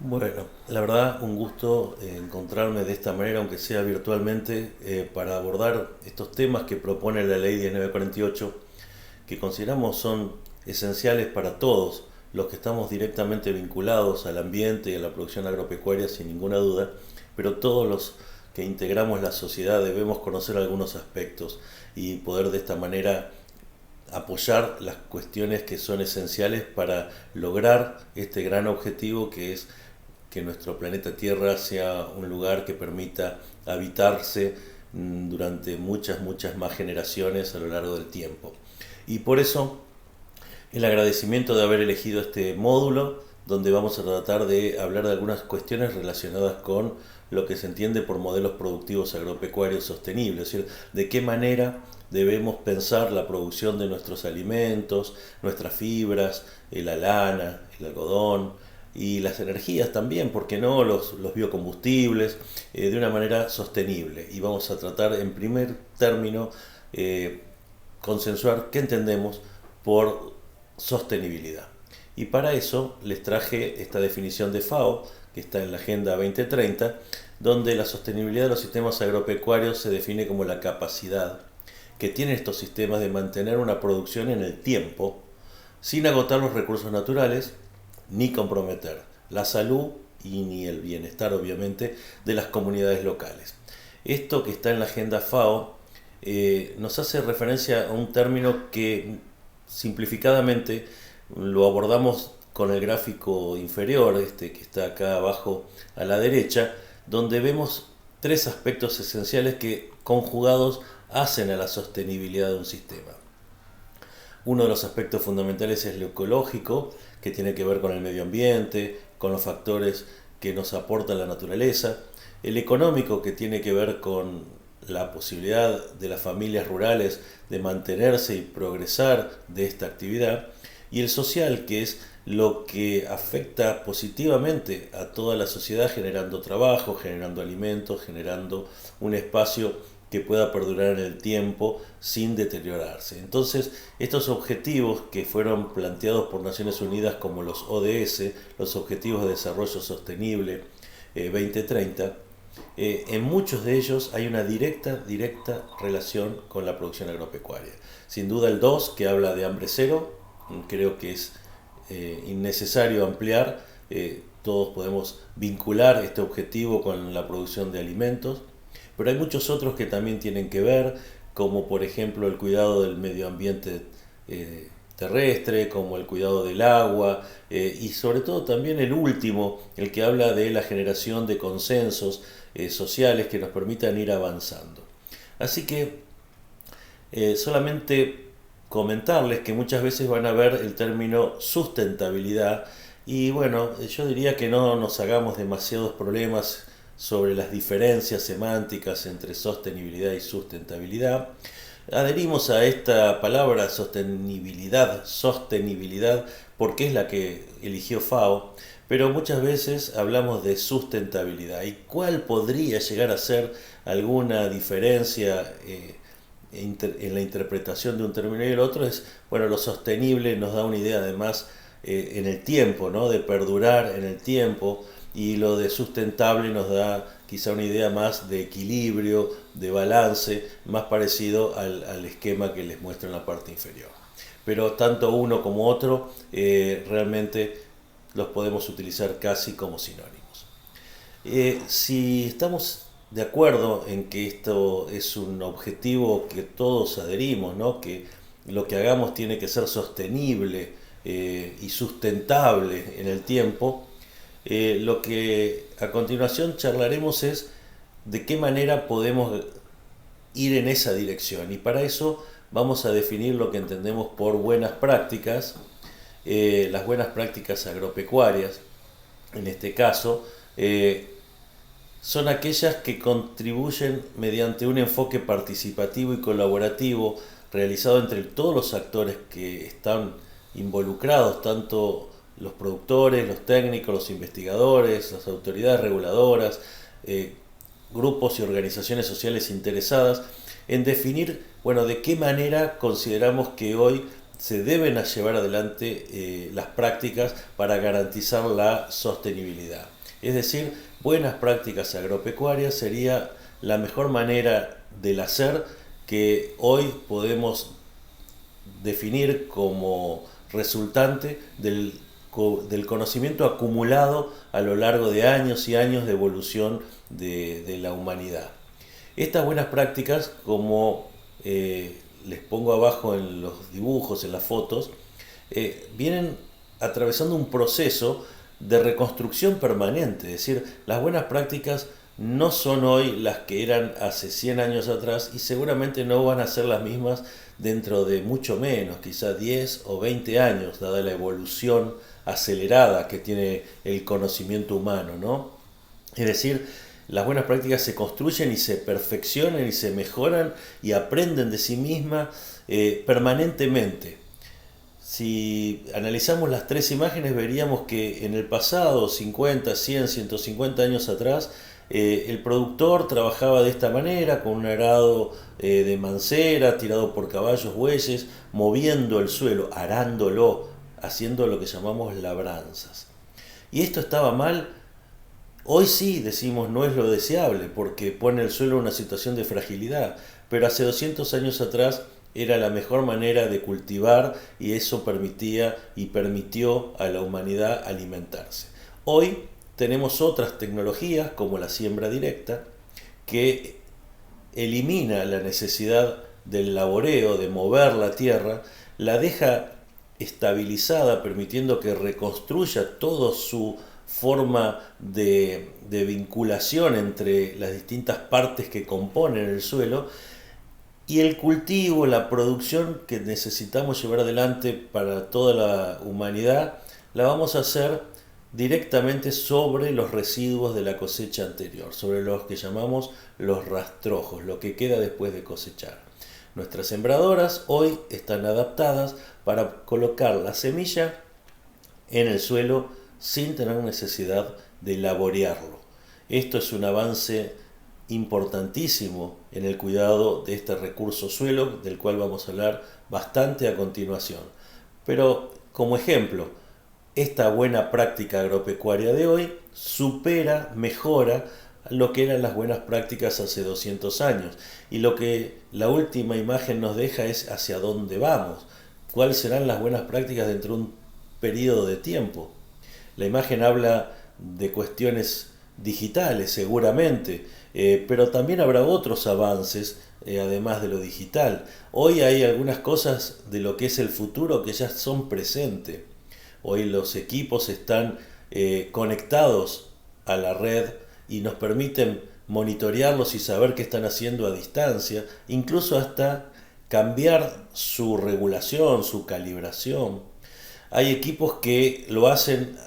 Bueno, la verdad un gusto encontrarme de esta manera, aunque sea virtualmente, para abordar estos temas que propone la Ley 1948, que consideramos son esenciales para todos los que estamos directamente vinculados al ambiente y a la producción agropecuaria, sin ninguna duda, pero todos los que integramos la sociedad debemos conocer algunos aspectos y poder de esta manera apoyar las cuestiones que son esenciales para lograr este gran objetivo que es que nuestro planeta Tierra sea un lugar que permita habitarse durante muchas más generaciones a lo largo del tiempo. Y por eso el agradecimiento de haber elegido este módulo donde vamos a tratar de hablar de algunas cuestiones relacionadas con lo que se entiende por modelos productivos agropecuarios sostenibles, es decir, de qué manera debemos pensar la producción de nuestros alimentos, nuestras fibras, la lana, el algodón y las energías también, ¿por qué no? Los biocombustibles, de una manera sostenible. Y vamos a tratar en primer término consensuar qué entendemos por sostenibilidad. Y para eso les traje esta definición de FAO, que está en la Agenda 2030, donde la sostenibilidad de los sistemas agropecuarios se define como la capacidad que tienen estos sistemas de mantener una producción en el tiempo sin agotar los recursos naturales ni comprometer la salud y ni el bienestar, obviamente, de las comunidades locales. Esto que está en la Agenda FAO nos hace referencia a un término que simplificadamente lo abordamos con el gráfico inferior, este que está acá abajo a la derecha, donde vemos tres aspectos esenciales que conjugados hacen a la sostenibilidad de un sistema. Uno de los aspectos fundamentales es lo ecológico, que tiene que ver con el medio ambiente, con los factores que nos aporta la naturaleza. El económico, que tiene que ver con la posibilidad de las familias rurales de mantenerse y progresar de esta actividad. Y el social, que es lo que afecta positivamente a toda la sociedad, generando trabajo, generando alimentos, generando un espacio que pueda perdurar en el tiempo sin deteriorarse. Entonces, estos objetivos que fueron planteados por Naciones Unidas como los ODS, los Objetivos de Desarrollo Sostenible 2030, en muchos de ellos hay una directa relación con la producción agropecuaria. Sin duda el 2, que habla de hambre cero, creo que es innecesario ampliar, todos podemos vincular este objetivo con la producción de alimentos, pero hay muchos otros que también tienen que ver, como por ejemplo el cuidado del medio ambiente terrestre, como el cuidado del agua, y sobre todo también el último, el que habla de la generación de consensos sociales que nos permitan ir avanzando. Así que solamente comentarles que muchas veces van a ver el término sustentabilidad y bueno, yo diría que no nos hagamos demasiados problemas sobre las diferencias semánticas entre sostenibilidad y sustentabilidad. Adherimos a esta palabra sostenibilidad, porque es la que eligió FAO, pero muchas veces hablamos de sustentabilidad. ¿Y cuál podría llegar a ser alguna diferencia en la interpretación de un término y el otro? Es, bueno, lo sostenible nos da una idea además en el tiempo, ¿no? De perdurar en el tiempo, y lo de sustentable nos da quizá una idea más de equilibrio, de balance, más parecido al esquema que les muestro en la parte inferior. Pero tanto uno como otro realmente los podemos utilizar casi como sinónimos. Si estamos de acuerdo en que esto es un objetivo que todos adherimos, ¿no? Que lo que hagamos tiene que ser sostenible y sustentable en el tiempo, lo que a continuación charlaremos es de qué manera podemos ir en esa dirección. Y para eso vamos a definir lo que entendemos por buenas prácticas, las buenas prácticas agropecuarias, en este caso, son aquellas que contribuyen mediante un enfoque participativo y colaborativo realizado entre todos los actores que están involucrados, tanto los productores, los técnicos, los investigadores, las autoridades reguladoras, grupos y organizaciones sociales interesadas, en definir, bueno, de qué manera consideramos que hoy se deben a llevar adelante las prácticas para garantizar la sostenibilidad. Es decir, buenas prácticas agropecuarias sería la mejor manera del hacer que hoy podemos definir como resultante del conocimiento acumulado a lo largo de años y años de evolución de la humanidad. Estas buenas prácticas, como les pongo abajo en los dibujos, en las fotos, vienen atravesando un proceso de reconstrucción permanente. Es decir, las buenas prácticas no son hoy las que eran hace 100 años atrás y seguramente no van a ser las mismas dentro de mucho menos, quizá 10 o 20 años, dada la evolución acelerada que tiene el conocimiento humano, ¿no? Es decir, las buenas prácticas se construyen y se perfeccionan y se mejoran y aprenden de sí mismas permanentemente. Si analizamos las tres imágenes veríamos que en el pasado, 50, 100, 150 años atrás, el productor trabajaba de esta manera, con un arado de mancera, tirado por caballos, bueyes, moviendo el suelo, arándolo, haciendo lo que llamamos labranzas. ¿Y esto estaba mal? Hoy sí decimos no es lo deseable porque pone el suelo en una situación de fragilidad, pero hace 200 años atrás era la mejor manera de cultivar y eso permitía y permitió a la humanidad alimentarse. Hoy tenemos otras tecnologías como la siembra directa que elimina la necesidad del laboreo, de mover la tierra, la deja estabilizada permitiendo que reconstruya toda su forma de vinculación entre las distintas partes que componen el suelo y el cultivo, la producción que necesitamos llevar adelante para toda la humanidad, la vamos a hacer directamente sobre los residuos de la cosecha anterior, sobre los que llamamos los rastrojos, lo que queda después de cosechar. Nuestras sembradoras hoy están adaptadas para colocar la semilla en el suelo sin tener necesidad de laborearlo. Esto es un avance importantísimo en el cuidado de este recurso suelo, del cual vamos a hablar bastante a continuación. Pero como ejemplo, esta buena práctica agropecuaria de hoy supera, mejora lo que eran las buenas prácticas hace 200 años. Y lo que la última imagen nos deja es hacia dónde vamos, cuáles serán las buenas prácticas dentro de un periodo de tiempo. La imagen habla de cuestiones digitales seguramente, pero también habrá otros avances además de lo digital. Hoy hay algunas cosas de lo que es el futuro que ya son presente. Hoy los equipos están conectados a la red y nos permiten monitorearlos y saber qué están haciendo a distancia, incluso hasta cambiar su regulación, su calibración. Hay equipos que lo hacen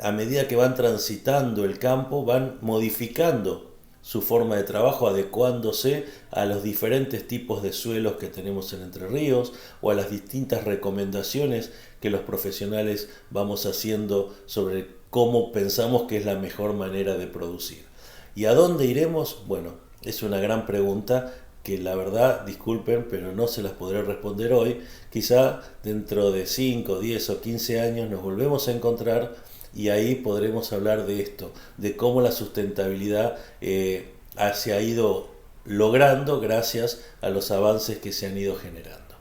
a medida que van transitando el campo, van modificando su forma de trabajo, adecuándose a los diferentes tipos de suelos que tenemos en Entre Ríos o a las distintas recomendaciones que los profesionales vamos haciendo sobre cómo pensamos que es la mejor manera de producir. ¿Y a dónde iremos? Bueno, es una gran pregunta que la verdad, disculpen, pero no se las podré responder hoy. Quizá dentro de 5, 10 o 15 años nos volvemos a encontrar y ahí podremos hablar de esto, de cómo la sustentabilidad se ha ido logrando gracias a los avances que se han ido generando.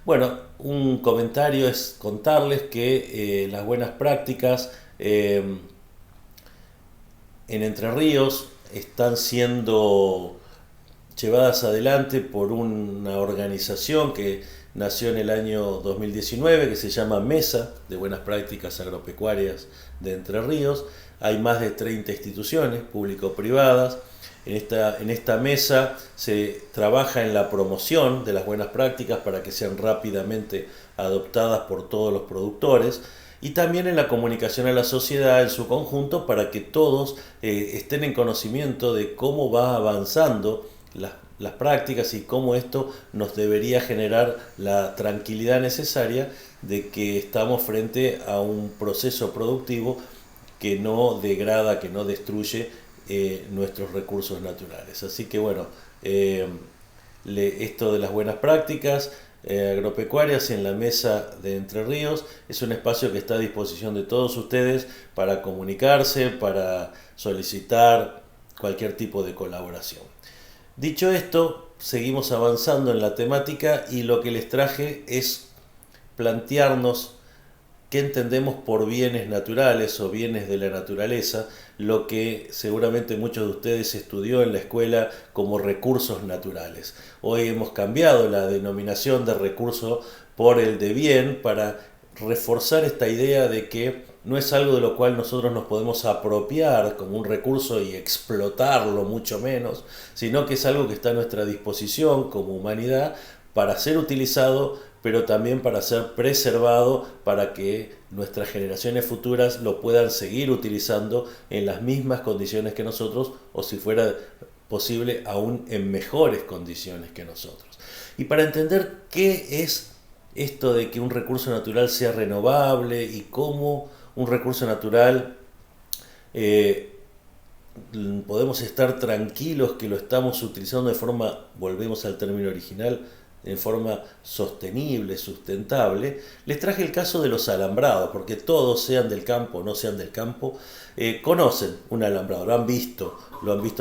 Bueno, un comentario es contarles que las buenas prácticas en Entre Ríos están siendo llevadas adelante por una organización que nació en el año 2019 que se llama Mesa de Buenas Prácticas Agropecuarias de Entre Ríos. Hay más de 30 instituciones público-privadas. En esta mesa se trabaja en la promoción de las buenas prácticas para que sean rápidamente adoptadas por todos los productores y también en la comunicación a la sociedad en su conjunto para que todos estén en conocimiento de cómo va avanzando las prácticas y cómo esto nos debería generar la tranquilidad necesaria de que estamos frente a un proceso productivo que no degrada, que no destruye nuestros recursos naturales. Así que bueno, esto de las buenas prácticas agropecuarias en la mesa de Entre Ríos. Es un espacio que está a disposición de todos ustedes para comunicarse, para solicitar cualquier tipo de colaboración. Dicho esto, seguimos avanzando en la temática y lo que les traje es plantearnos qué entendemos por bienes naturales o bienes de la naturaleza, lo que seguramente muchos de ustedes estudió en la escuela como recursos naturales. Hoy hemos cambiado la denominación de recurso por el de bien para reforzar esta idea de que no es algo de lo cual nosotros nos podemos apropiar como un recurso y explotarlo mucho menos, sino que es algo que está a nuestra disposición como humanidad para ser utilizado, pero también para ser preservado, para que nuestras generaciones futuras lo puedan seguir utilizando en las mismas condiciones que nosotros, o si fuera posible, aún en mejores condiciones que nosotros. Y para entender qué es esto de que un recurso natural sea renovable y cómo un recurso natural podemos estar tranquilos que lo estamos utilizando de forma, volvemos al término original, en forma sostenible, sustentable, les traje el caso de los alambrados, porque todos, sean del campo o no sean del campo, conocen un alambrado, lo han visto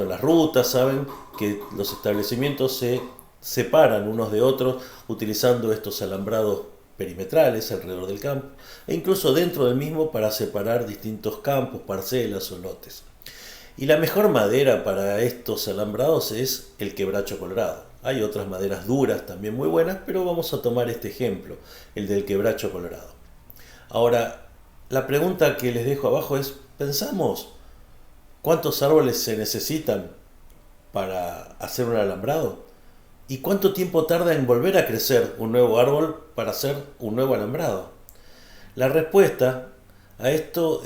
en las rutas, saben que los establecimientos se separan unos de otros utilizando estos alambrados perimetrales alrededor del campo, e incluso dentro del mismo para separar distintos campos, parcelas o lotes. Y la mejor madera para estos alambrados es el quebracho colorado. Hay otras maderas duras también muy buenas, pero vamos a tomar este ejemplo, el del quebracho colorado. Ahora, la pregunta que les dejo abajo es, ¿pensamos cuántos árboles se necesitan para hacer un alambrado? ¿Y cuánto tiempo tarda en volver a crecer un nuevo árbol para hacer un nuevo alambrado? La respuesta a esto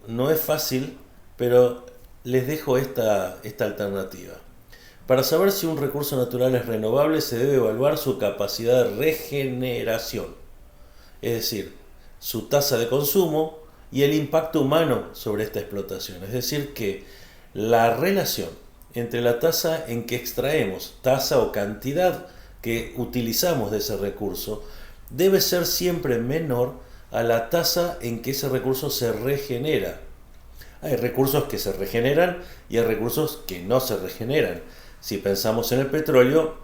no es fácil, pero les dejo esta alternativa. Para saber si un recurso natural es renovable, se debe evaluar su capacidad de regeneración, es decir, su tasa de consumo y el impacto humano sobre esta explotación. Es decir, que la relación entre la tasa en que extraemos, tasa o cantidad que utilizamos de ese recurso, debe ser siempre menor a la tasa en que ese recurso se regenera. Hay recursos que se regeneran y hay recursos que no se regeneran. Si pensamos en el petróleo,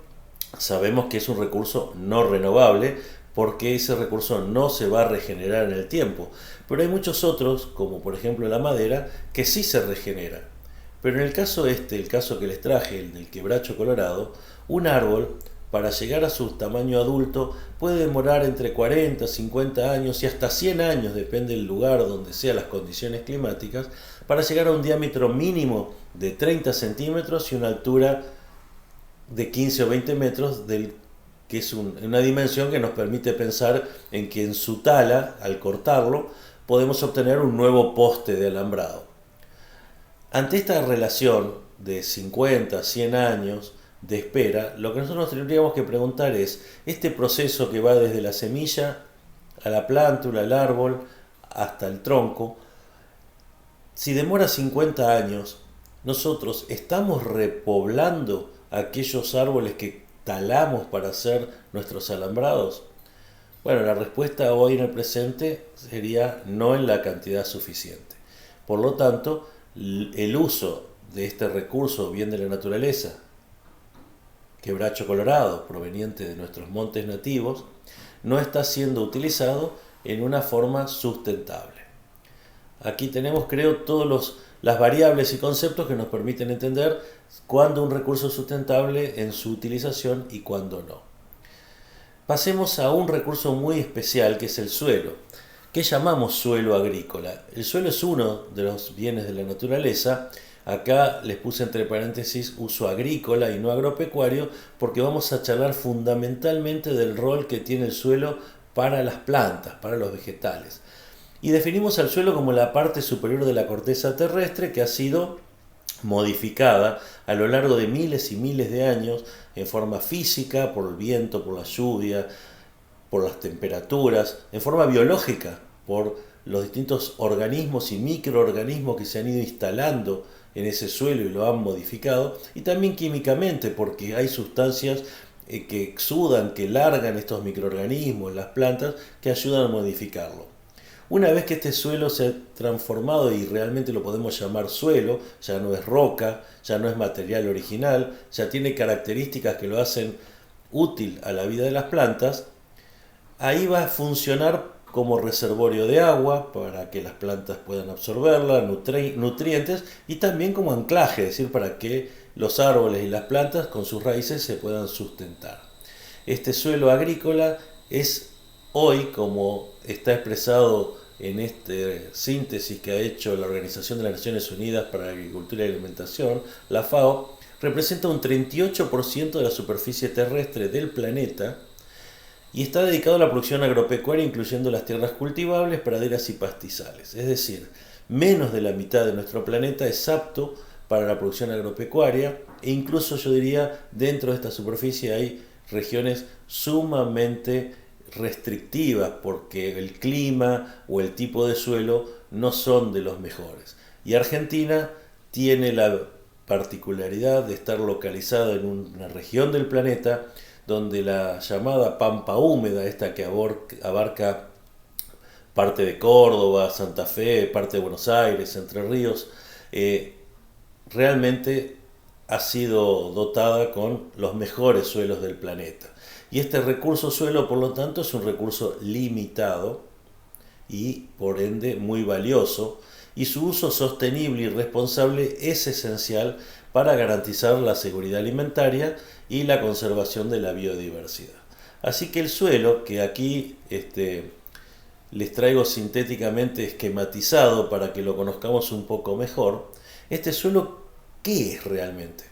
sabemos que es un recurso no renovable porque ese recurso no se va a regenerar en el tiempo. Pero hay muchos otros, como por ejemplo la madera, que sí se regeneran. Pero en el caso el caso que les traje, el del quebracho colorado, un árbol, para llegar a su tamaño adulto, puede demorar entre 40, 50 años y hasta 100 años, depende del lugar donde sean las condiciones climáticas, para llegar a un diámetro mínimo de 30 centímetros y una altura de 15 o 20 metros, que es una dimensión que nos permite pensar en que en su tala, al cortarlo, podemos obtener un nuevo poste de alambrado. Ante esta relación de 50, 100 años de espera, lo que nosotros tendríamos que preguntar es, este proceso que va desde la semilla a la plántula, al árbol, hasta el tronco, si demora 50 años, nosotros estamos repoblando aquellos árboles que talamos para hacer nuestros alambrados. Bueno, la respuesta hoy en el presente sería no en la cantidad suficiente. Por lo tanto, el uso de este recurso, bien de la naturaleza, quebracho colorado, proveniente de nuestros montes nativos, no está siendo utilizado en una forma sustentable. Aquí tenemos, creo, todas las variables y conceptos que nos permiten entender cuándo un recurso es sustentable en su utilización y cuándo no. Pasemos a un recurso muy especial que es el suelo. ¿Qué llamamos suelo agrícola? El suelo es uno de los bienes de la naturaleza. Acá les puse entre paréntesis uso agrícola y no agropecuario porque vamos a charlar fundamentalmente del rol que tiene el suelo para las plantas, para los vegetales. Y definimos al suelo como la parte superior de la corteza terrestre que ha sido modificada a lo largo de miles y miles de años en forma física, por el viento, por la lluvia, por las temperaturas, en forma biológica, por los distintos organismos y microorganismos que se han ido instalando en ese suelo y lo han modificado, y también químicamente, porque hay sustancias que exudan, que largan estos microorganismos, las plantas, que ayudan a modificarlo. Una vez que este suelo se ha transformado y realmente lo podemos llamar suelo, ya no es roca, ya no es material original, ya tiene características que lo hacen útil a la vida de las plantas, ahí va a funcionar como reservorio de agua para que las plantas puedan absorberla, nutrientes, y también como anclaje, es decir, para que los árboles y las plantas con sus raíces se puedan sustentar. Este suelo agrícola es hoy, como está expresado en este síntesis que ha hecho la Organización de las Naciones Unidas para la Agricultura y Alimentación, la FAO, representa un 38% de la superficie terrestre del planeta y está dedicado a la producción agropecuaria, incluyendo las tierras cultivables, praderas y pastizales. Es decir, menos de la mitad de nuestro planeta es apto para la producción agropecuaria, e incluso yo diría, dentro de esta superficie hay regiones sumamente restrictivas porque el clima o el tipo de suelo no son de los mejores. Y Argentina tiene la particularidad de estar localizada en una región del planeta donde la llamada pampa húmeda, esta que abarca parte de Córdoba, Santa Fe, parte de Buenos Aires, Entre Ríos, realmente ha sido dotada con los mejores suelos del planeta. Y este recurso suelo, por lo tanto, es un recurso limitado y, por ende, muy valioso, y su uso sostenible y responsable es esencial para garantizar la seguridad alimentaria y la conservación de la biodiversidad. Así que el suelo, que aquí les traigo sintéticamente esquematizado para que lo conozcamos un poco mejor, este suelo, ¿qué es realmente?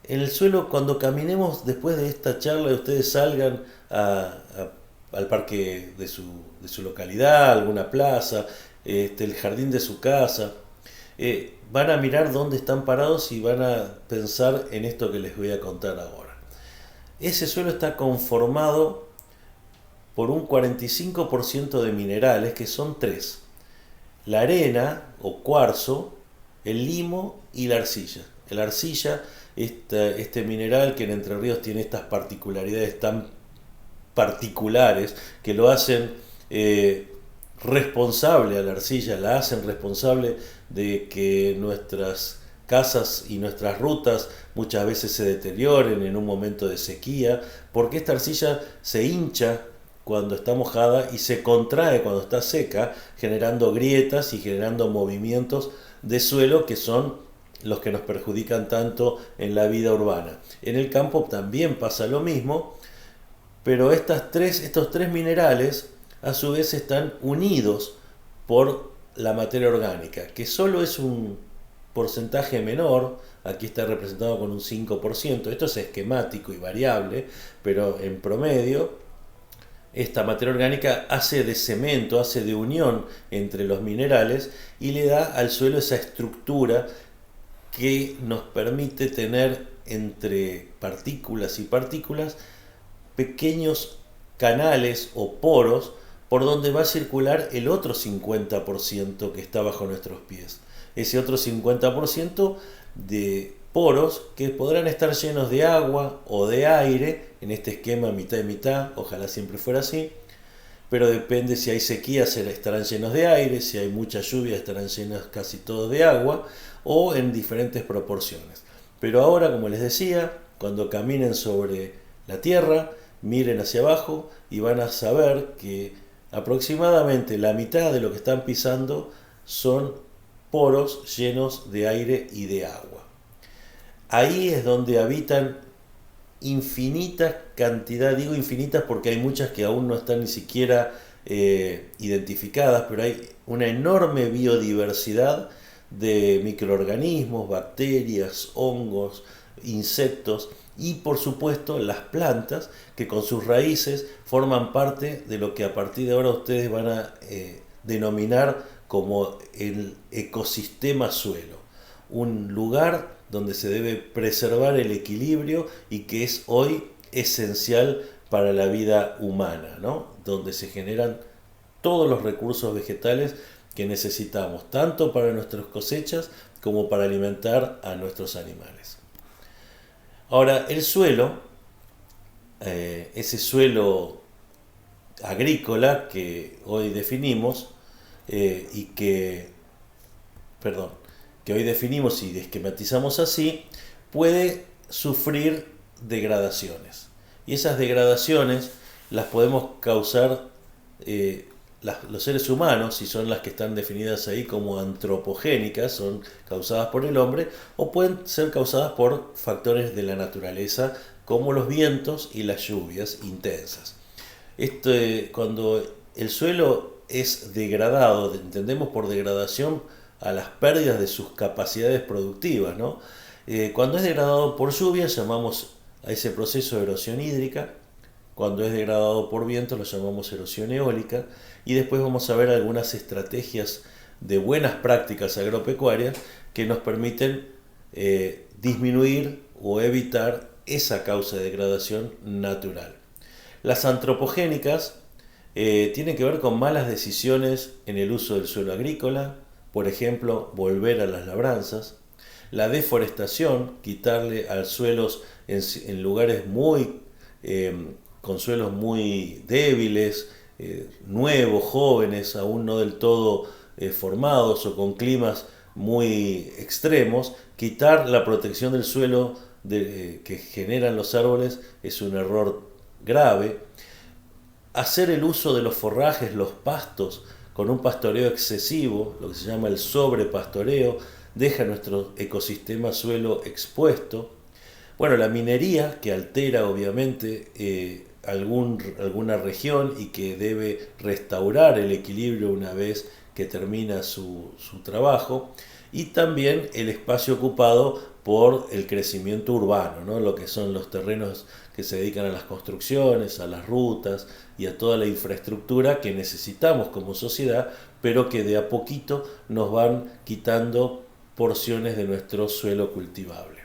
En el suelo, cuando caminemos después de esta charla y ustedes salgan al parque de su localidad, alguna plaza, el jardín de su casa, van a mirar dónde están parados y van a pensar en esto que les voy a contar ahora. Ese suelo está conformado por un 45% de minerales, que son tres: la arena o cuarzo, el limo y la arcilla. La arcilla, este mineral que en Entre Ríos tiene estas particularidades tan particulares que lo hacen responsable a la arcilla, la hacen responsable de que nuestras casas y nuestras rutas muchas veces se deterioren en un momento de sequía, porque esta arcilla se hincha cuando está mojada y se contrae cuando está seca, generando grietas y generando movimientos de suelo que son los que nos perjudican tanto en la vida urbana. En el campo también pasa lo mismo, pero estos tres minerales a su vez están unidos por la materia orgánica, que solo es un porcentaje menor. Aquí está representado con un 5%, esto es esquemático y variable, pero en promedio esta materia orgánica hace de cemento, hace de unión entre los minerales y le da al suelo esa estructura que nos permite tener entre partículas y partículas pequeños canales o poros por donde va a circular el otro 50% que está bajo nuestros pies. Ese otro 50% de poros que podrán estar llenos de agua o de aire, en este esquema mitad y mitad, ojalá siempre fuera así, pero depende: si hay sequía estarán llenos de aire, si hay mucha lluvia estarán llenos casi todos de agua, o en diferentes proporciones. Pero ahora, como les decía, cuando caminen sobre la tierra, miren hacia abajo y van a saber que aproximadamente la mitad de lo que están pisando son poros llenos de aire y de agua. Ahí es donde habitan infinitas cantidades, digo infinitas porque hay muchas que aún no están ni siquiera identificadas, pero hay una enorme biodiversidad de microorganismos, bacterias, hongos, insectos y por supuesto las plantas, que con sus raíces forman parte de lo que a partir de ahora ustedes van a denominar como el ecosistema suelo, un lugar donde se debe preservar el equilibrio y que es hoy esencial para la vida humana, ¿no? Donde se generan todos los recursos vegetales que necesitamos, tanto para nuestras cosechas como para alimentar a nuestros animales. Ahora, el suelo ese suelo agrícola que hoy definimos y que, perdón, que hoy definimos y esquematizamos así, puede sufrir degradaciones. Y esas degradaciones las podemos causar los seres humanos, si son las que están definidas ahí como antropogénicas, son causadas por el hombre, o pueden ser causadas por factores de la naturaleza, como los vientos y las lluvias intensas. Cuando el suelo es degradado, entendemos por degradación a las pérdidas de sus capacidades productivas, ¿no? Cuando es degradado por lluvia llamamos a ese proceso de erosión hídrica. Cuando es degradado por viento lo llamamos erosión eólica, y después vamos a ver algunas estrategias de buenas prácticas agropecuarias que nos permiten disminuir o evitar esa causa de degradación natural. Las antropogénicas tienen que ver con malas decisiones en el uso del suelo agrícola, por ejemplo, volver a las labranzas. La deforestación, quitarle a suelos en lugares con suelos muy débiles, nuevos, jóvenes, aún no del todo formados o con climas muy extremos. Quitar la protección del suelo que generan los árboles es un error grave. Hacer el uso de los forrajes, los pastos, con un pastoreo excesivo, lo que se llama el sobrepastoreo, deja nuestro ecosistema suelo expuesto. Bueno, la minería, que altera obviamente alguna región y que debe restaurar el equilibrio una vez que termina su trabajo. Y también el espacio ocupado por el crecimiento urbano, ¿no? Lo que son los terrenos que se dedican a las construcciones, a las rutas y a toda la infraestructura que necesitamos como sociedad, pero que de a poquito nos van quitando porciones de nuestro suelo cultivable.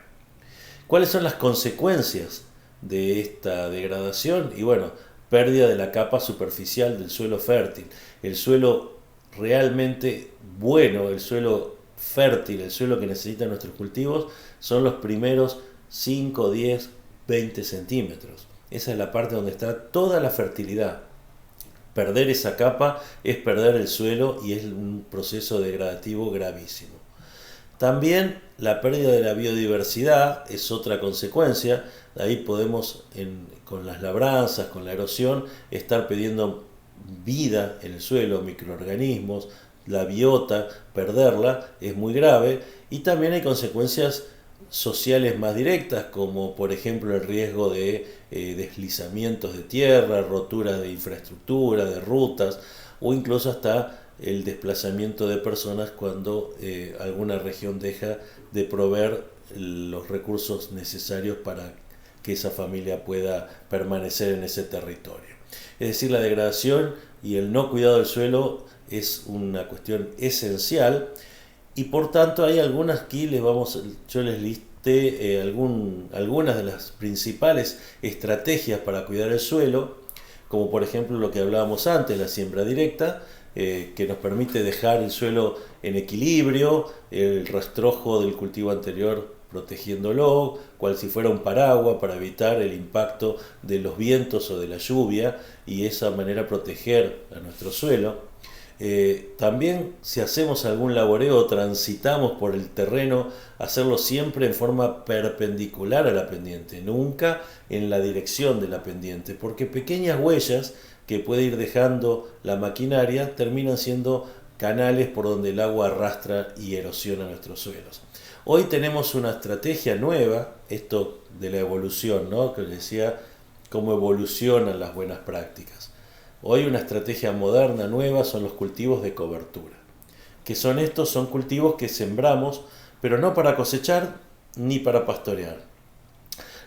¿Cuáles son las consecuencias de esta degradación? Y bueno, pérdida de la capa superficial del suelo fértil. El suelo realmente bueno, el suelo fértil, el suelo que necesitan nuestros cultivos, son los primeros 5, 10, 20 centímetros. Esa es la parte donde está toda la fertilidad. Perder esa capa es perder el suelo y es un proceso degradativo gravísimo. También la pérdida de la biodiversidad es otra consecuencia. Ahí podemos, con las labranzas, con la erosión, estar pidiendo vida en el suelo, microorganismos, la biota, perderla es muy grave. Y también hay consecuencias sociales más directas, como por ejemplo el riesgo de deslizamientos de tierra, roturas de infraestructura, de rutas, o incluso hasta el desplazamiento de personas cuando alguna región deja de proveer los recursos necesarios para que esa familia pueda permanecer en ese territorio. Es decir, la degradación y el no cuidado del suelo es una cuestión esencial, y por tanto hay algunas aquí, yo les listé algunas de las principales estrategias para cuidar el suelo, como por ejemplo lo que hablábamos antes, la siembra directa, que nos permite dejar el suelo en equilibrio, el rastrojo del cultivo anterior protegiéndolo, cual si fuera un paraguas para evitar el impacto de los vientos o de la lluvia, y de esa manera proteger a nuestro suelo. También si hacemos algún laboreo, transitamos por el terreno, hacerlo siempre en forma perpendicular a la pendiente, nunca en la dirección de la pendiente, porque pequeñas huellas que puede ir dejando la maquinaria terminan siendo canales por donde el agua arrastra y erosiona nuestros suelos. Hoy tenemos una estrategia nueva, esto de la evolución, ¿no? Que les decía cómo evolucionan las buenas prácticas. Hoy una estrategia moderna, nueva, son los cultivos de cobertura. ¿Qué son estos? Son cultivos que sembramos, pero no para cosechar ni para pastorear.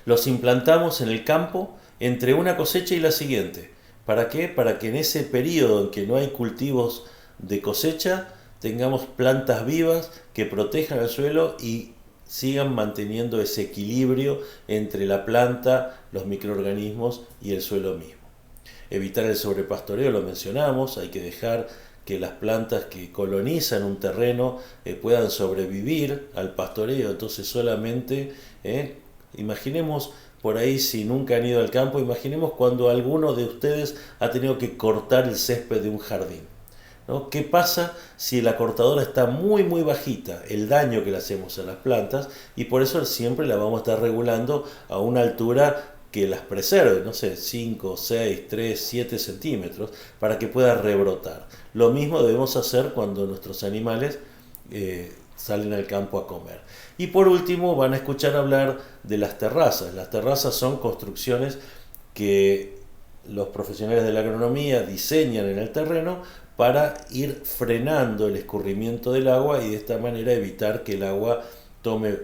Los implantamos en el campo entre una cosecha y la siguiente. ¿Para qué? Para que en ese periodo en que no hay cultivos de cosecha, tengamos plantas vivas que protejan el suelo y sigan manteniendo ese equilibrio entre la planta, los microorganismos y el suelo mismo. Evitar el sobrepastoreo, lo mencionamos, hay que dejar que las plantas que colonizan un terreno puedan sobrevivir al pastoreo. Entonces solamente, imaginemos por ahí si nunca han ido al campo, imaginemos cuando alguno de ustedes ha tenido que cortar el césped de un jardín, ¿no? ¿Qué pasa si la cortadora está muy bajita? El daño que le hacemos a las plantas, y por eso siempre la vamos a estar regulando a una altura que las preserve, no sé, 5, 6, 3, 7 centímetros, para que pueda rebrotar. Lo mismo debemos hacer cuando nuestros animales salen al campo a comer. Y por último van a escuchar hablar de las terrazas. Las terrazas son construcciones que los profesionales de la agronomía diseñan en el terreno para ir frenando el escurrimiento del agua y de esta manera evitar que el agua tome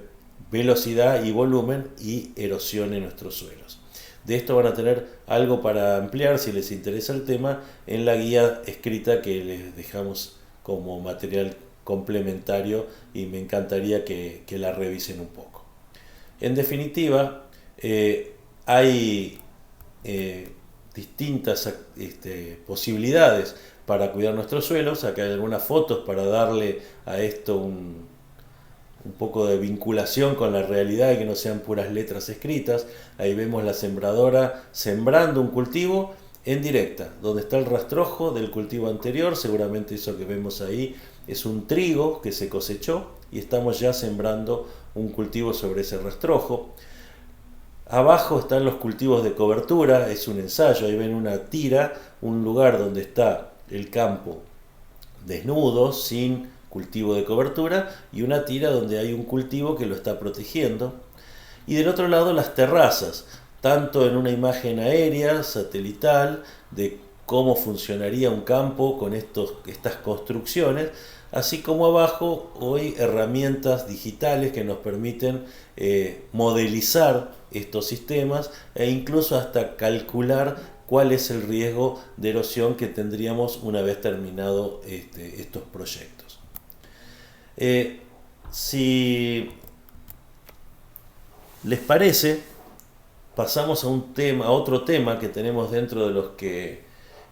velocidad y volumen y erosione nuestros suelos. De esto van a tener algo para ampliar, si les interesa el tema, en la guía escrita que les dejamos como material complementario, y me encantaría que la revisen un poco. En definitiva, hay distintas posibilidades para cuidar nuestros suelos. Acá hay algunas fotos para darle a esto un poco de vinculación con la realidad y que no sean puras letras escritas. Ahí vemos la sembradora sembrando un cultivo en directa, donde está el rastrojo del cultivo anterior. Seguramente eso que vemos ahí es un trigo que se cosechó y estamos ya sembrando un cultivo sobre ese rastrojo. Abajo están los cultivos de cobertura, es un ensayo, ahí ven una tira, un lugar donde está el campo desnudo, sin cultivo de cobertura, y una tira donde hay un cultivo que lo está protegiendo. Y del otro lado las terrazas, tanto en una imagen aérea, satelital, de cómo funcionaría un campo con estas construcciones, así como abajo hoy herramientas digitales que nos permiten modelizar estos sistemas e incluso hasta calcular cuál es el riesgo de erosión que tendríamos una vez terminado estos proyectos. Si les parece, pasamos a otro tema que tenemos dentro de los que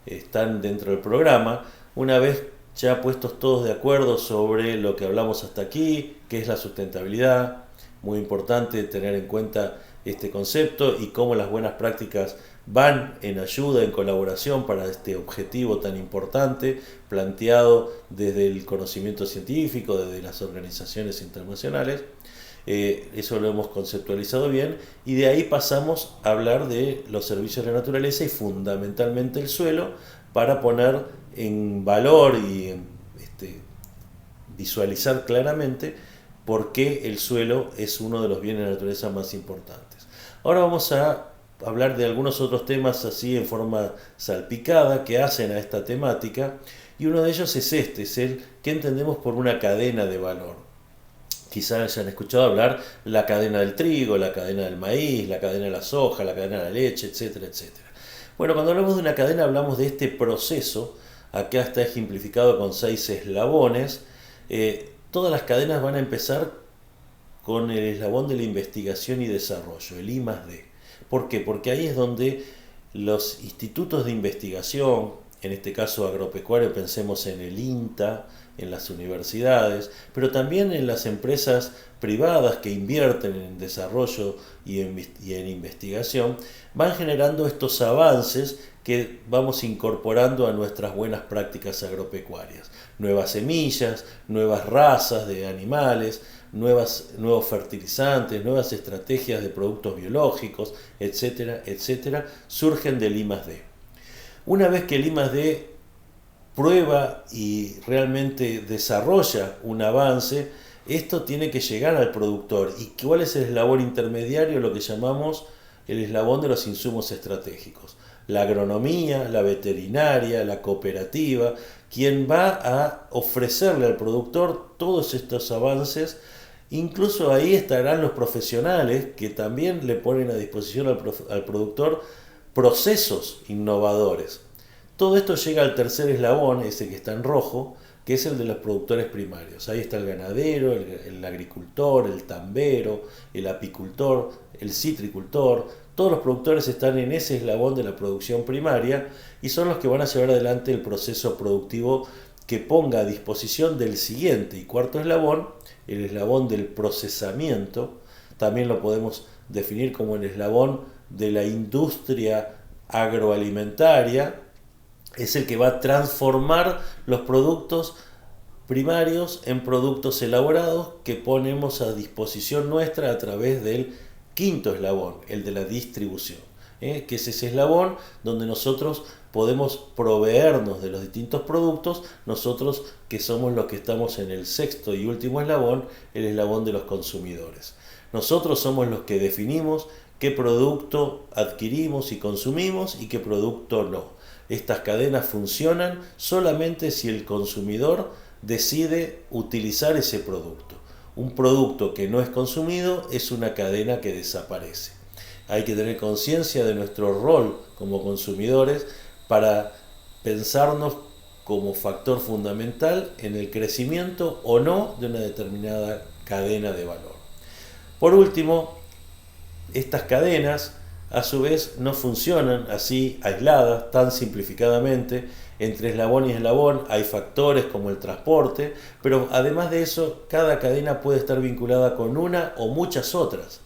están dentro del programa, una vez ya puestos todos de acuerdo sobre lo que hablamos hasta aquí, que es la sustentabilidad. Muy importante tener en cuenta este concepto y cómo las buenas prácticas van en ayuda, en colaboración para este objetivo tan importante, planteado desde el conocimiento científico, desde las organizaciones internacionales. Eso lo hemos conceptualizado bien, y de ahí pasamos a hablar de los servicios de la naturaleza y fundamentalmente el suelo, para poner en valor y visualizar claramente por qué el suelo es uno de los bienes de la naturaleza más importantes. Ahora vamos a hablar de algunos otros temas así en forma salpicada que hacen a esta temática, y uno de ellos es es el que entendemos por una cadena de valor. Quizás hayan escuchado hablar la cadena del trigo, la cadena del maíz, la cadena de la soja, la cadena de la leche, etcétera, etcétera. Bueno, cuando hablamos de una cadena hablamos de este proceso. Acá está ejemplificado con 6 eslabones. Todas las cadenas van a empezar con el eslabón de la investigación y desarrollo, el I+D. ¿Por qué? Porque ahí es donde los institutos de investigación, en este caso agropecuario, pensemos en el INTA, en las universidades, pero también en las empresas privadas que invierten en desarrollo y en investigación, van generando estos avances que vamos incorporando a nuestras buenas prácticas agropecuarias. Nuevas semillas, nuevas razas de animales, nuevos fertilizantes, nuevas estrategias de productos biológicos, etcétera, etcétera, surgen del I+D. Una vez que el I+D prueba y realmente desarrolla un avance, esto tiene que llegar al productor. ¿Y cuál es el eslabón intermediario? Lo que llamamos el eslabón de los insumos estratégicos. La agronomía, la veterinaria, la cooperativa, quien va a ofrecerle al productor todos estos avances. Incluso ahí estarán los profesionales que también le ponen a disposición al productor procesos innovadores. Todo esto llega al tercer eslabón, ese que está en rojo, que es el de los productores primarios. Ahí está el ganadero, el agricultor, el tambero, el apicultor, el citricultor. Todos los productores están en ese eslabón de la producción primaria y son los que van a llevar adelante el proceso productivo que ponga a disposición del siguiente y cuarto eslabón, el eslabón del procesamiento, también lo podemos definir como el eslabón de la industria agroalimentaria, es el que va a transformar los productos primarios en productos elaborados que ponemos a disposición nuestra a través del quinto eslabón, el de la distribución, que es ese eslabón donde nosotros podemos proveernos de los distintos productos, nosotros que somos los que estamos en el sexto y último eslabón, el eslabón de los consumidores. Nosotros somos los que definimos qué producto adquirimos y consumimos y qué producto no. Estas cadenas funcionan solamente si el consumidor decide utilizar ese producto. Un producto que no es consumido es una cadena que desaparece. Hay que tener conciencia de nuestro rol como consumidores para pensarnos como factor fundamental en el crecimiento o no de una determinada cadena de valor. Por último, estas cadenas a su vez no funcionan así aisladas, tan simplificadamente. Entre eslabón y eslabón hay factores como el transporte, pero además de eso, cada cadena puede estar vinculada con una o muchas otras.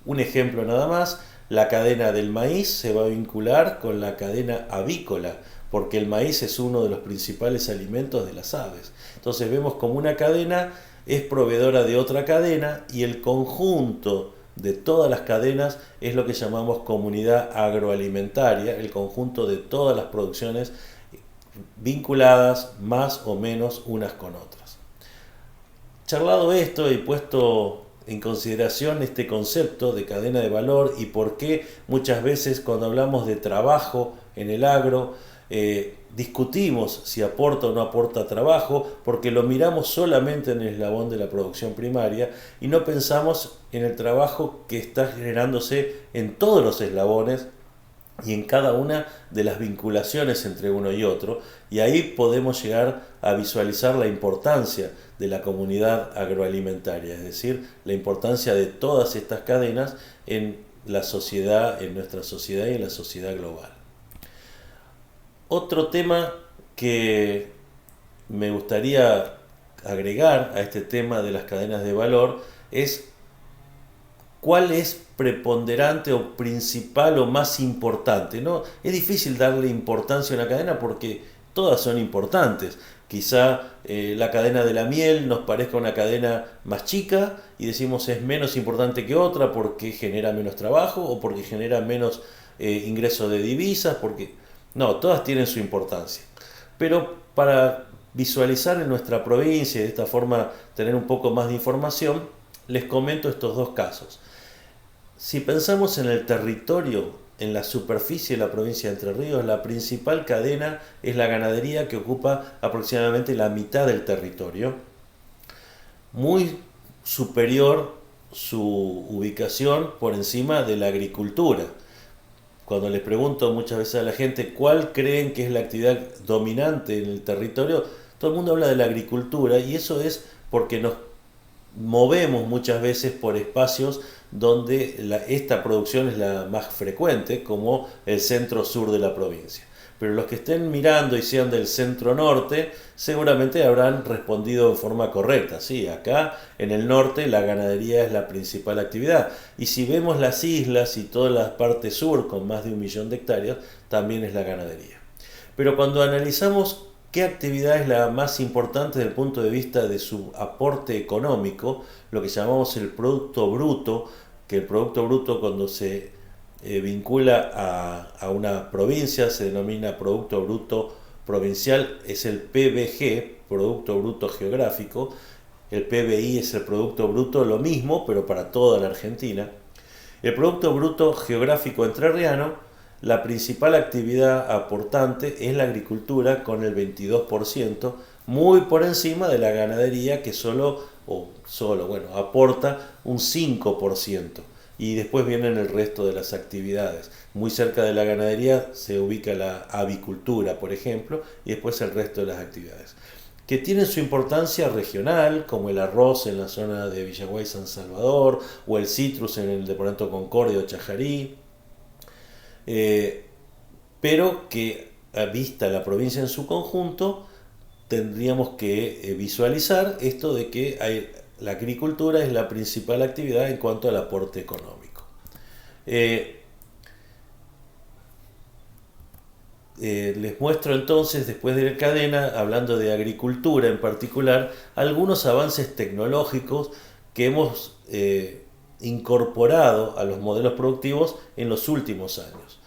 Un ejemplo nada más, la cadena del maíz se va a vincular con la cadena avícola, porque el maíz es uno de los principales alimentos de las aves. Entonces vemos como una cadena es proveedora de otra cadena y el conjunto de todas las cadenas es lo que llamamos comunidad agroalimentaria, el conjunto de todas las producciones vinculadas más o menos unas con otras. Charlado esto y puesto en consideración este concepto de cadena de valor y por qué muchas veces cuando hablamos de trabajo en el agro discutimos si aporta o no aporta trabajo, porque lo miramos solamente en el eslabón de la producción primaria y no pensamos en el trabajo que está generándose en todos los eslabones y en cada una de las vinculaciones entre uno y otro, y ahí podemos llegar a visualizar la importancia de la comunidad agroalimentaria, es decir, la importancia de todas estas cadenas en la sociedad, en nuestra sociedad y en la sociedad global. Otro tema que me gustaría agregar a este tema de las cadenas de valor es cuál es preponderante o principal o más importante, ¿no? Es difícil darle importancia a una cadena porque todas son importantes. Quizá la cadena de la miel nos parezca una cadena más chica y decimos es menos importante que otra porque genera menos trabajo o porque genera menos ingreso de divisas, porque no, todas tienen su importancia. Pero para visualizar en nuestra provincia y de esta forma tener un poco más de información, les comento estos dos casos. Si pensamos en el territorio, en la superficie de la provincia de Entre Ríos, la principal cadena es la ganadería, que ocupa aproximadamente la mitad del territorio. Muy superior su ubicación por encima de la agricultura. Cuando les pregunto muchas veces a la gente cuál creen que es la actividad dominante en el territorio, todo el mundo habla de la agricultura, y eso es porque nos movemos muchas veces por espacios donde esta producción es la más frecuente, como el centro-sur de la provincia. Pero los que estén mirando y sean del centro-norte, seguramente habrán respondido en forma correcta. Sí, acá en el norte la ganadería es la principal actividad. Y si vemos las islas y toda la parte sur con más de 1 millón de hectáreas, también es la ganadería. Pero cuando analizamos qué actividad es la más importante desde el punto de vista de su aporte económico, lo que llamamos el Producto Bruto, que el Producto Bruto cuando se vincula a una provincia se denomina Producto Bruto Provincial, es el PBG, Producto Bruto Geográfico. El PBI es el Producto Bruto, lo mismo, pero para toda la Argentina. El Producto Bruto Geográfico entrerriano, la principal actividad aportante es la agricultura con el 22%, muy por encima de la ganadería que aporta un 5%. Y después vienen el resto de las actividades. Muy cerca de la ganadería se ubica la avicultura, por ejemplo, y después el resto de las actividades, que tienen su importancia regional, como el arroz en la zona de Villaguay San Salvador, o el citrus en el departamento Concordia o Chajarí, pero que vista la provincia en su conjunto, tendríamos que visualizar esto de que hay la agricultura es la principal actividad en cuanto al aporte económico. Les muestro entonces, después de la cadena, hablando de agricultura en particular, algunos avances tecnológicos que hemos incorporado a los modelos productivos en los últimos años.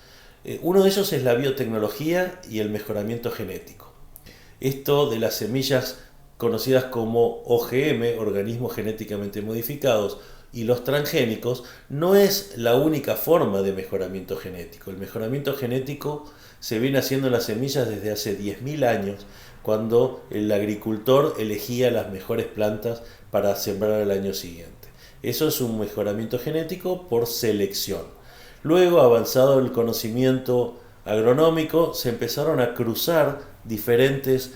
Uno de ellos es la biotecnología y el mejoramiento genético. Esto de las semillas conocidas como OGM, organismos genéticamente modificados, y los transgénicos, no es la única forma de mejoramiento genético. El mejoramiento genético se viene haciendo en las semillas desde hace 10.000 años, cuando el agricultor elegía las mejores plantas para sembrar al año siguiente. Eso es un mejoramiento genético por selección. Luego, avanzado el conocimiento agronómico, se empezaron a cruzar diferentes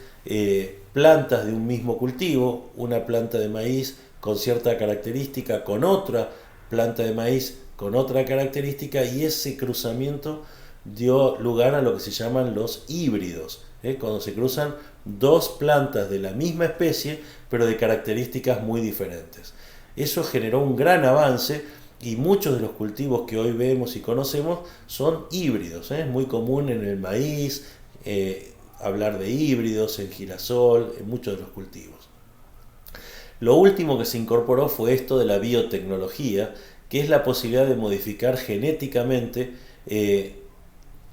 plantas de un mismo cultivo, una planta de maíz con cierta característica, con otra planta de maíz con otra característica, y ese cruzamiento dio lugar a lo que se llaman los híbridos, cuando se cruzan dos plantas de la misma especie pero de características muy diferentes. Eso generó un gran avance y muchos de los cultivos que hoy vemos y conocemos son híbridos. Es muy común en el maíz hablar de híbridos, en girasol, en muchos de los cultivos. Lo último que se incorporó fue esto de la biotecnología, que es la posibilidad de modificar genéticamente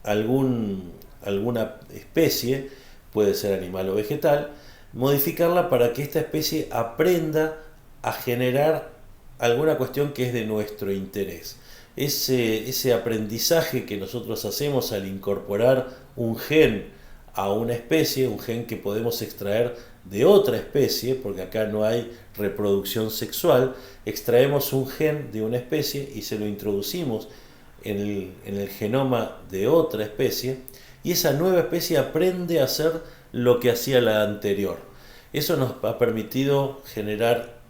alguna especie, puede ser animal o vegetal, modificarla para que esta especie aprenda a generar alguna cuestión que es de nuestro interés. Ese aprendizaje que nosotros hacemos al incorporar un gen a una especie, un gen que podemos extraer de otra especie, porque acá no hay reproducción sexual, extraemos un gen de una especie y se lo introducimos en el genoma de otra especie, y esa nueva especie aprende a hacer lo que hacía la anterior. Eso nos ha permitido generar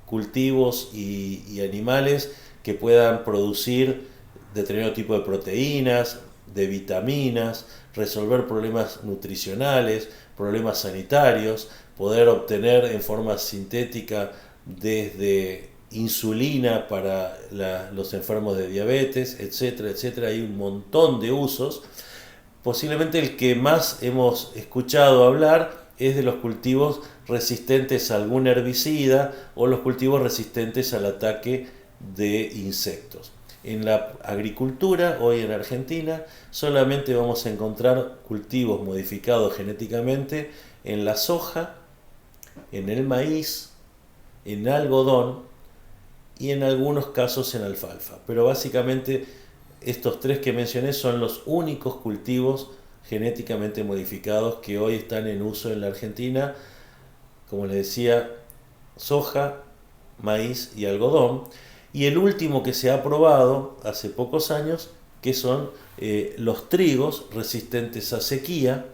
cultivos y animales que puedan producir determinado tipo de proteínas, de vitaminas, resolver problemas nutricionales, problemas sanitarios, poder obtener en forma sintética desde insulina para los enfermos de diabetes, etcétera, etcétera. Hay un montón de usos. Posiblemente el que más hemos escuchado hablar es de los cultivos resistentes a algún herbicida o los cultivos resistentes al ataque de insectos. En la agricultura, hoy en Argentina, solamente vamos a encontrar cultivos modificados genéticamente en la soja, en el maíz, en algodón y en algunos casos en alfalfa. Pero básicamente estos tres que mencioné son los únicos cultivos genéticamente modificados que hoy están en uso en la Argentina. Como les decía, soja, maíz y algodón. Y el último que se ha aprobado hace pocos años, que son los trigos resistentes a sequía.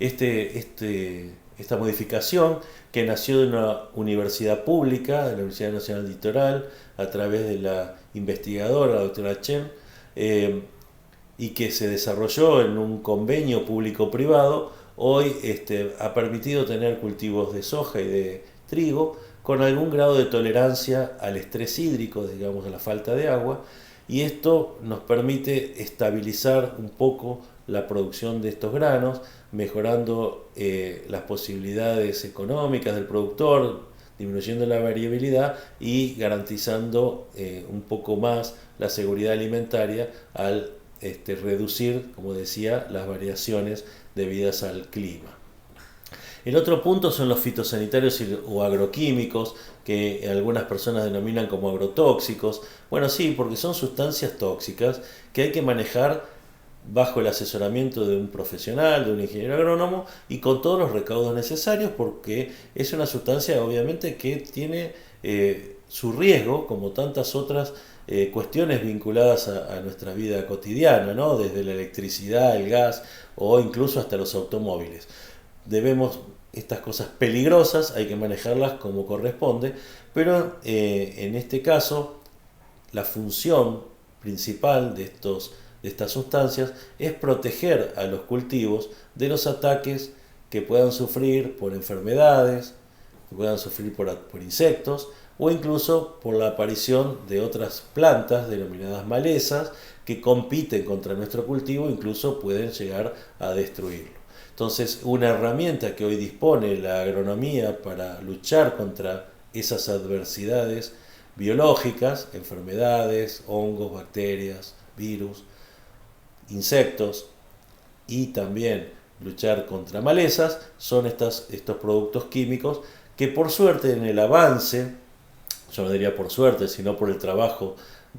Esta modificación, que nació de una universidad pública, de la Universidad Nacional Litoral, a través de la investigadora, la doctora Chen, y que se desarrolló en un convenio público-privado, hoy ha permitido tener cultivos de soja y de trigo con algún grado de tolerancia al estrés hídrico, digamos, a la falta de agua, y esto nos permite estabilizar un poco la producción de estos granos, mejorando las posibilidades económicas del productor, disminuyendo la variabilidad y garantizando un poco más la seguridad alimentaria al reducir, como decía, las variaciones debidas al clima. El otro punto son los fitosanitarios o agroquímicos, que algunas personas denominan como agrotóxicos. Bueno, sí, porque son sustancias tóxicas que hay que manejar bajo el asesoramiento de un profesional, de un ingeniero agrónomo, y con todos los recaudos necesarios, porque es una sustancia obviamente que tiene su riesgo, como tantas otras cuestiones vinculadas a nuestra vida cotidiana, ¿no? Desde la electricidad, el gas o incluso hasta los automóviles. Estas cosas peligrosas hay que manejarlas como corresponde, pero en este caso la función principal de estas sustancias es proteger a los cultivos de los ataques que puedan sufrir por enfermedades, que puedan sufrir por insectos o incluso por la aparición de otras plantas denominadas malezas que compiten contra nuestro cultivo e incluso pueden llegar a destruirlo. Entonces, una herramienta que hoy dispone la agronomía para luchar contra esas adversidades biológicas, enfermedades, hongos, bacterias, virus, insectos y también luchar contra malezas, son estos productos químicos que por suerte en el avance, yo no diría por suerte, sino por el trabajo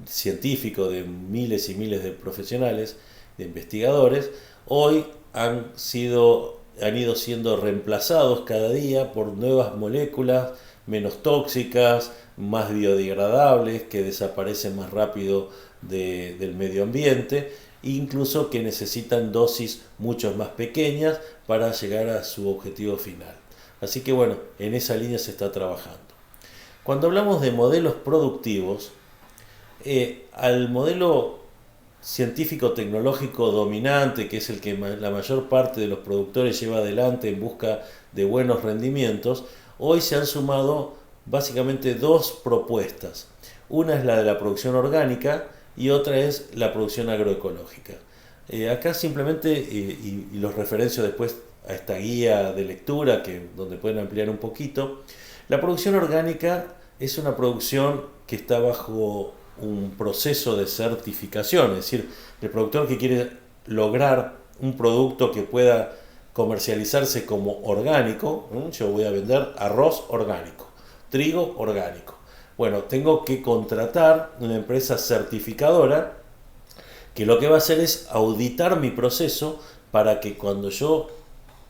científico de miles y miles de profesionales, de investigadores, hoy han ido siendo reemplazados cada día por nuevas moléculas menos tóxicas, más biodegradables, que desaparecen más rápido del medio ambiente, incluso que necesitan dosis mucho más pequeñas para llegar a su objetivo final. Así que bueno, en esa línea se está trabajando. Cuando hablamos de modelos productivos, al modelo científico-tecnológico dominante, que es el que la mayor parte de los productores lleva adelante en busca de buenos rendimientos, hoy se han sumado básicamente dos propuestas. Una es la de la producción orgánica y otra es la producción agroecológica. Acá simplemente, y los referencio después a esta guía de lectura donde pueden ampliar un poquito, la producción orgánica es una producción que está bajo un proceso de certificación, es decir, el productor que quiere lograr un producto que pueda comercializarse como orgánico, yo voy a vender arroz orgánico, trigo orgánico. Bueno, tengo que contratar una empresa certificadora que lo que va a hacer es auditar mi proceso para que cuando yo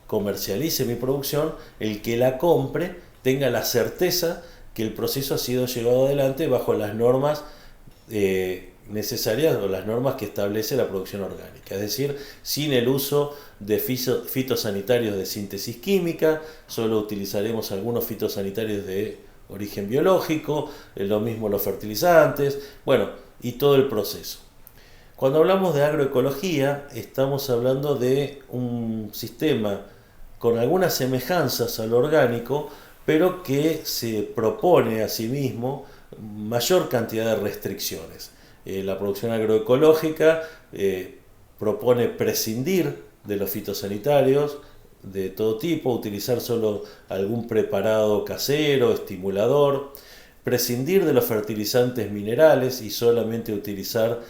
comercialice mi producción, el que la compre tenga la certeza que el proceso ha sido llevado adelante bajo las normas necesarias o las normas que establece la producción orgánica, es decir, sin el uso de fitosanitarios de síntesis química, solo utilizaremos algunos fitosanitarios de origen biológico, lo mismo los fertilizantes, bueno, y todo el proceso. Cuando hablamos de agroecología, estamos hablando de un sistema con algunas semejanzas al orgánico, pero que se propone a sí mismo mayor cantidad de restricciones. La producción agroecológica propone prescindir de los fitosanitarios de todo tipo, utilizar solo algún preparado casero, estimulador, prescindir de los fertilizantes minerales y solamente utilizar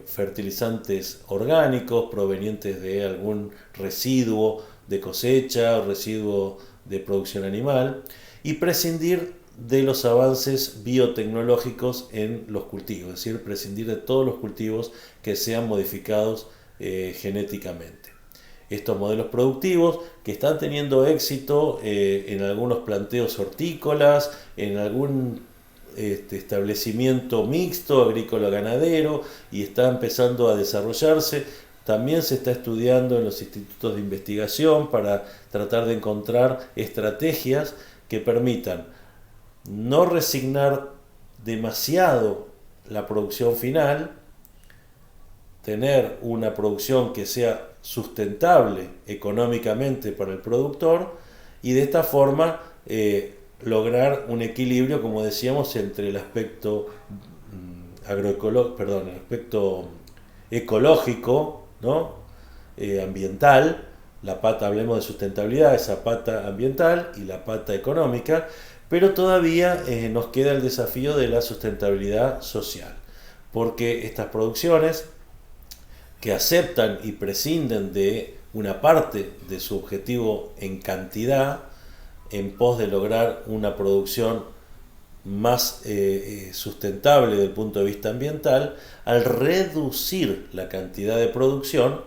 fertilizantes orgánicos provenientes de algún residuo de cosecha o residuo de producción animal, y prescindir de los avances biotecnológicos en los cultivos, es decir, prescindir de todos los cultivos que sean modificados genéticamente. Estos modelos productivos que están teniendo éxito en algunos planteos hortícolas, en algún establecimiento mixto agrícola-ganadero, y está empezando a desarrollarse. También se está estudiando en los institutos de investigación para tratar de encontrar estrategias que permitan no resignar demasiado la producción final, tener una producción que sea sustentable económicamente para el productor y de esta forma lograr un equilibrio, como decíamos, entre el aspecto el aspecto ecológico, ¿no? Ambiental, la pata, hablemos de sustentabilidad, esa pata ambiental y la pata económica, pero todavía nos queda el desafío de la sustentabilidad social, porque estas producciones que aceptan y prescinden de una parte de su objetivo en cantidad en pos de lograr una producción más sustentable desde el punto de vista ambiental, al reducir la cantidad de producción,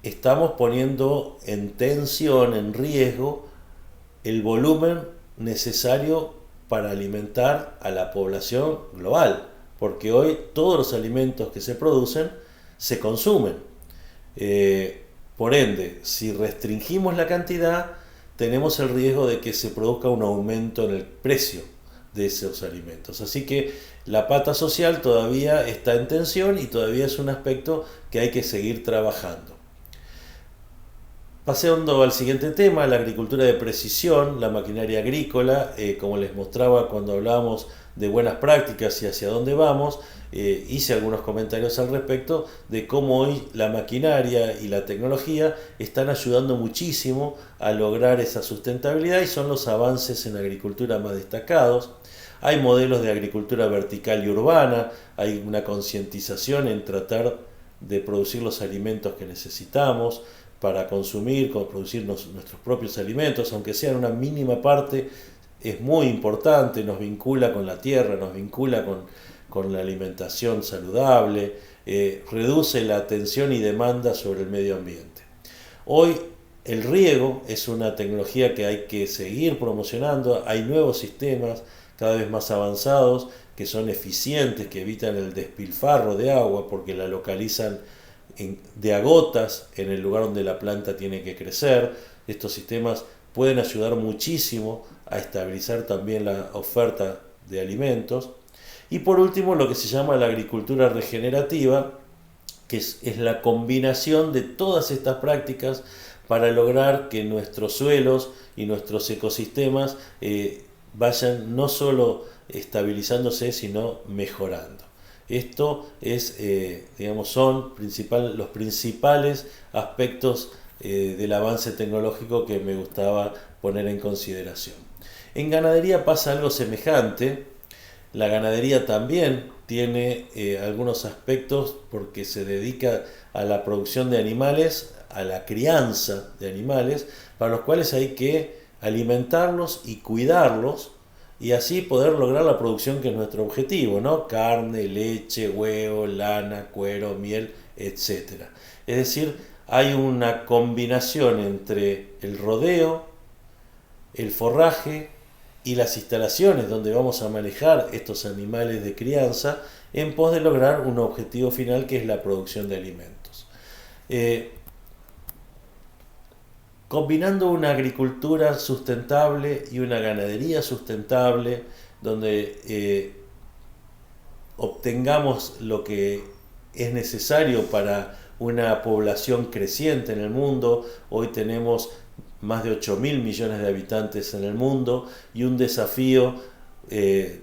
estamos poniendo en tensión, en riesgo, el volumen necesario para alimentar a la población global, porque hoy todos los alimentos que se producen se consumen. Por ende, si restringimos la cantidad, tenemos el riesgo de que se produzca un aumento en el precio de esos alimentos. Así que la pata social todavía está en tensión y todavía es un aspecto que hay que seguir trabajando. Pasando al siguiente tema, la agricultura de precisión, la maquinaria agrícola, como les mostraba cuando hablábamos de buenas prácticas y hacia dónde vamos, hice algunos comentarios al respecto de cómo hoy la maquinaria y la tecnología están ayudando muchísimo a lograr esa sustentabilidad y son los avances en agricultura más destacados. Hay modelos de agricultura vertical y urbana, hay una concientización en tratar de producir los alimentos que necesitamos para consumir, producir nuestros propios alimentos, aunque sea en una mínima parte, es muy importante, nos vincula con la tierra, nos vincula con la alimentación saludable, reduce la tensión y demanda sobre el medio ambiente. Hoy el riego es una tecnología que hay que seguir promocionando, hay nuevos sistemas cada vez más avanzados que son eficientes, que evitan el despilfarro de agua porque la localizan de a gotas en el lugar donde la planta tiene que crecer. Estos sistemas pueden ayudar muchísimo a estabilizar también la oferta de alimentos. Y por último, lo que se llama la agricultura regenerativa, que es la combinación de todas estas prácticas para lograr que nuestros suelos y nuestros ecosistemas vayan no solo estabilizándose, sino mejorando. Esto es, son los principales aspectos del avance tecnológico que me gustaba poner en consideración. En ganadería pasa algo semejante. La ganadería también tiene algunos aspectos porque se dedica a la producción de animales, a la crianza de animales, para los cuales hay que alimentarlos y cuidarlos y así poder lograr la producción que es nuestro objetivo, ¿no? Carne, leche, huevo, lana, cuero, miel, etc. Es decir, hay una combinación entre el rodeo, el forraje y las instalaciones donde vamos a manejar estos animales de crianza en pos de lograr un objetivo final que es la producción de alimentos. Combinando una agricultura sustentable y una ganadería sustentable, donde obtengamos lo que es necesario para una población creciente en el mundo. Hoy tenemos más de 8.000 millones de habitantes en el mundo y un desafío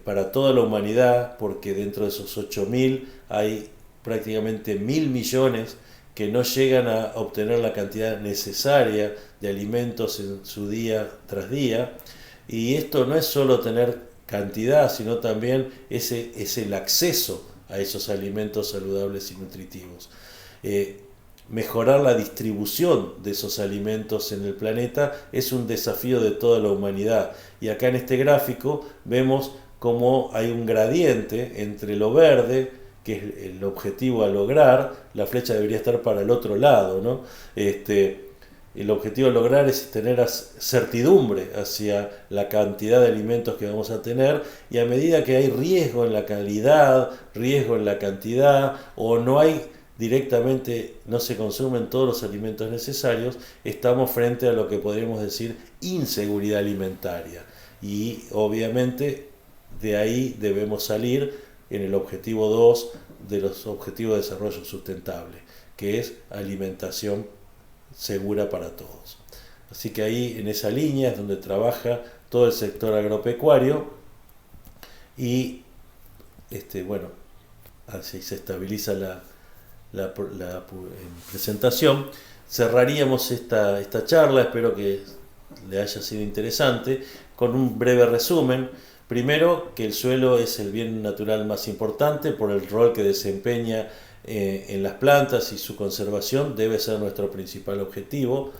para toda la humanidad, porque dentro de esos 8.000 hay prácticamente 1.000 millones que no llegan a obtener la cantidad necesaria de alimentos en su día tras día. Y esto no es solo tener cantidad, sino también es el acceso a esos alimentos saludables y nutritivos. Mejorar la distribución de esos alimentos en el planeta es un desafío de toda la humanidad. Y acá en este gráfico vemos cómo hay un gradiente entre lo verde, que es el objetivo a lograr. La flecha debería estar para el otro lado, ¿no? El objetivo a lograr es tener certidumbre hacia la cantidad de alimentos que vamos a tener, y a medida que hay riesgo en la calidad, riesgo en la cantidad, o no se consumen todos los alimentos necesarios, estamos frente a lo que podríamos decir inseguridad alimentaria. Y obviamente de ahí debemos salir en el objetivo 2 de los Objetivos de Desarrollo Sustentable, que es alimentación segura para todos. Así que ahí en esa línea es donde trabaja todo el sector agropecuario y así se estabiliza la presentación. Cerraríamos esta charla, espero que le haya sido interesante, con un breve resumen. Primero, que el suelo es el bien natural más importante por el rol que desempeña en las plantas, y su conservación debe ser nuestro principal objetivo.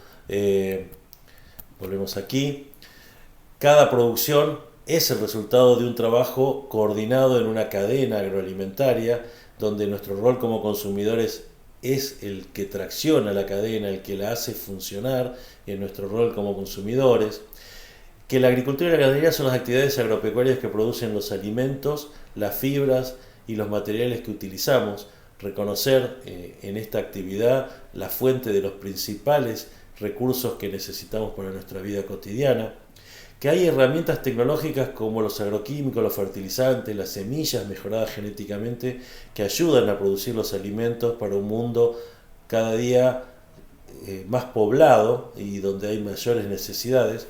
Volvemos aquí. Cada producción es el resultado de un trabajo coordinado en una cadena agroalimentaria, donde nuestro rol como consumidores es el que tracciona la cadena, el que la hace funcionar en nuestro rol como consumidores. Que la agricultura y la ganadería son las actividades agropecuarias que producen los alimentos, las fibras y los materiales que utilizamos. Reconocer en esta actividad la fuente de los principales recursos que necesitamos para nuestra vida cotidiana. Que hay herramientas tecnológicas como los agroquímicos, los fertilizantes, las semillas mejoradas genéticamente, que ayudan a producir los alimentos para un mundo cada día más poblado y donde hay mayores necesidades,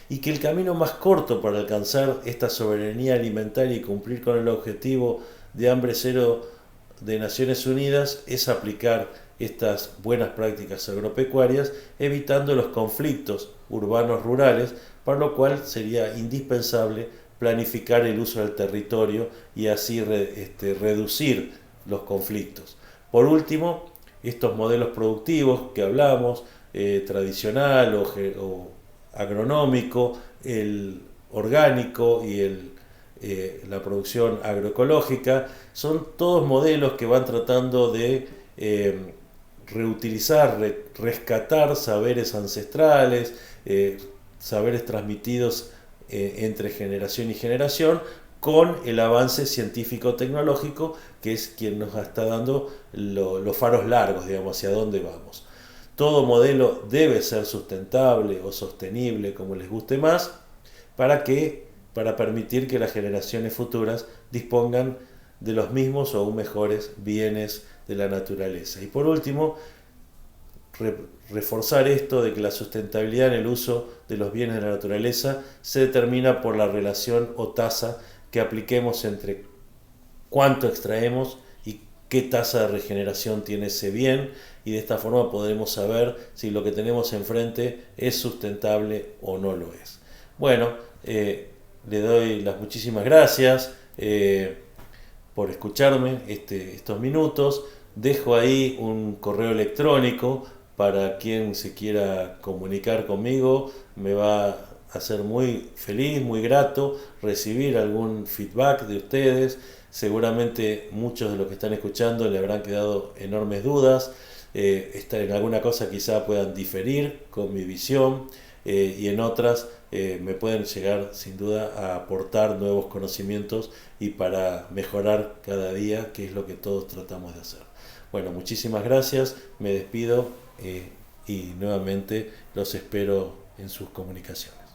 y que el camino más corto para alcanzar esta soberanía alimentaria y cumplir con el objetivo de hambre cero de Naciones Unidas es aplicar estas buenas prácticas agropecuarias, evitando los conflictos urbanos rurales, para lo cual sería indispensable planificar el uso del territorio y así reducir los conflictos. Por último, estos modelos productivos que hablamos, tradicional o agronómico, el orgánico y la producción agroecológica, son todos modelos que van tratando de reutilizar, rescatar saberes ancestrales, saberes transmitidos entre generación y generación, con el avance científico-tecnológico, que es quien nos está dando los faros largos, digamos, hacia dónde vamos. Todo modelo debe ser sustentable o sostenible, como les guste más, para permitir que las generaciones futuras dispongan de los mismos o aún mejores bienes de la naturaleza. Y por último, reforzar esto de que la sustentabilidad en el uso de los bienes de la naturaleza se determina por la relación o tasa que apliquemos entre cuánto extraemos y qué tasa de regeneración tiene ese bien, y de esta forma podremos saber si lo que tenemos enfrente es sustentable o no lo es. Bueno, le doy las muchísimas gracias por escucharme estos minutos. Dejo ahí un correo electrónico para quien se quiera comunicar conmigo. Me va a hacer muy feliz, muy grato recibir algún feedback de ustedes. Seguramente muchos de los que están escuchando le habrán quedado enormes dudas. En alguna cosa quizá puedan diferir con mi visión, y en otras me pueden llegar sin duda a aportar nuevos conocimientos y para mejorar cada día, que es lo que todos tratamos de hacer. Bueno, muchísimas gracias, me despido y nuevamente los espero en sus comunicaciones.